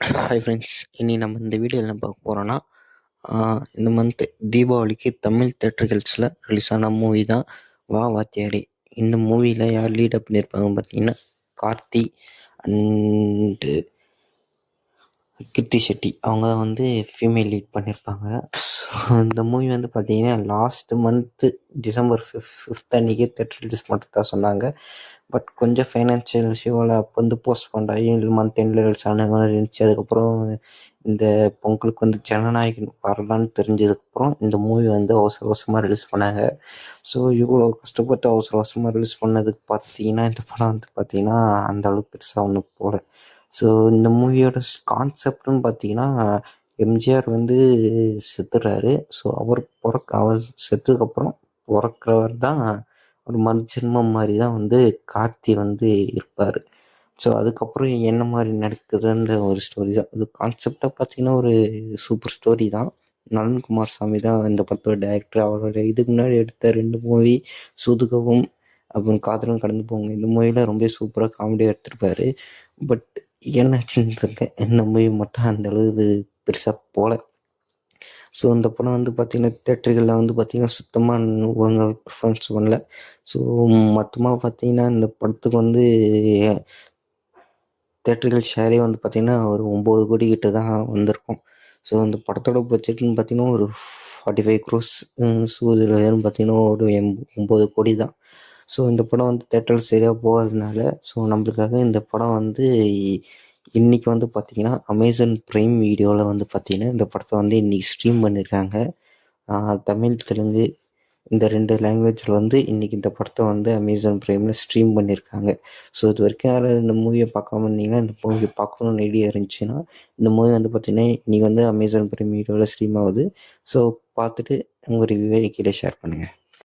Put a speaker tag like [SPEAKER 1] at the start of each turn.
[SPEAKER 1] Hi friends, இனி நம்ம இந்த வீடியோவில் என்ன பார்க்க போகிறோன்னா, இந்த மந்த்து தீபாவளிக்கு தமிழ் தேட்டர்கள்ஸில் ரிலீஸ் ஆன மூவி தான் வா வாத்தியாரே. இந்த மூவியில் யார் லீடப் பண்ணியிருப்பாங்கன்னு பார்த்தீங்கன்னா, கார்த்தி அண்டு கீர்த்தி ஷெட்டி. அவங்க தான் வந்து ஃபீமேல் லீட் பண்ணியிருப்பாங்க. ஸோ இந்த மூவி வந்து பார்த்தீங்கன்னா லாஸ்ட் மந்த்து டிசம்பர் 5th அன்றைக்கி தேட்டர் ரிலீஸ் பண்ணுறதா சொன்னாங்க. பட் கொஞ்சம் ஃபைனான்ஷியல் இஷ்யூவால் அப்போ வந்து போஸ்ட்போன் ஆகி மந்த் எண்டில் ரிலீஸ் ஆன மாதிரி இருந்துச்சு. அதுக்கப்புறம் இந்த பொங்கலுக்கு வந்து ஜனநாயகன் வரலான்னு தெரிஞ்சதுக்கப்புறம் இந்த மூவி வந்து அவசர அவசரமாக ரிலீஸ் பண்ணாங்க. ஸோ இவ்வளோ கஷ்டப்பட்டு அவசர அவசரமாக ரிலீஸ் பண்ணதுக்கு பார்த்தீங்கன்னா, இந்த படம் வந்து பார்த்தீங்கன்னா அந்த அளவுக்கு பெருசாக ஒன்றும் போகல. ஸோ இந்த மூவியோட கான்செப்ட்னு பார்த்தீங்கன்னா, எம்ஜிஆர் வந்து செத்துடுறாரு. ஸோ அவர் செத்ததுக்கப்புறம் பொறக்கிறவர் தான் ஒரு மறுஜென்மம் மாதிரி தான் வந்து கார்த்தி வந்து இருப்பார். ஸோ அதுக்கப்புறம் என்ன மாதிரி நடக்குதுன்ற ஒரு ஸ்டோரி தான். அது கான்செப்டாக பார்த்தீங்கன்னா ஒரு சூப்பர் ஸ்டோரி தான். நலன் குமாரசாமி தான் இந்த படத்தோட டைரக்டர். அவரோட இதுக்கு முன்னாடி எடுத்த 2 மூவி சூதுகவும் அப்புறம் காதலும் கடந்து போங்க, இந்த மூவிலாம் ரொம்ப சூப்பராக காமெடியாக எடுத்திருப்பாரு. பட் என்னாச்சுன்னு தெரியல, இந்த மூவி மட்டும் அந்த அளவு பெருசாக போகல. ஸோ இந்த படம் வந்து பார்த்திங்கன்னா தேட்டர்களில் வந்து பார்த்திங்கன்னா சுத்தமாக ஒழுங்காக பெர்ஃபார்மன்ஸ் பண்ணல. ஸோ மொத்தமாக பார்த்திங்கன்னா இந்த படத்துக்கு வந்து தேட்டர்கள் ஷேரே வந்து பார்த்திங்கன்னா ஒரு 9 கோடி கிட்ட தான் வந்திருக்கும். ஸோ இந்த படத்தோட பட்ஜெட்னு பார்த்திங்கன்னா ஒரு 45 crores. ஸோ இதில் வெறும் பார்த்திங்கன்னா ஒரு 9 கோடி தான். ஸோ இந்த படம் வந்து தேட்டரில் சரியாக போகாததுனால ஸோ நம்மளுக்காக இந்த படம் வந்து இன்றைக்கி வந்து பார்த்திங்கன்னா அமேசான் ப்ரைம் வீடியோவில் வந்து பார்த்திங்கன்னா இந்த படத்தை வந்து இன்றைக்கி ஸ்ட்ரீம் பண்ணியிருக்காங்க. தமிழ், தெலுங்கு இந்த 2 லாங்குவேஜில் வந்து இன்றைக்கி இந்த படத்தை வந்து அமேசான் ப்ரைமில் ஸ்ட்ரீம் பண்ணியிருக்காங்க. ஸோ இது வரைக்கும் யாராவது இந்த மூவியை பார்க்காம இருந்தீங்கன்னா, இந்த மூவி பார்க்கணுன்னு ஐடியா இருந்துச்சுன்னா, இந்த மூவி வந்து பார்த்திங்கன்னா இன்றைக்கி வந்து அமேசான் ப்ரைம் வீடியோவில் ஸ்ட்ரீம் ஆகுது. ஸோ பார்த்துட்டு உங்கள் ரிவ்யூவை கீழே ஷேர் பண்ணுங்கள்.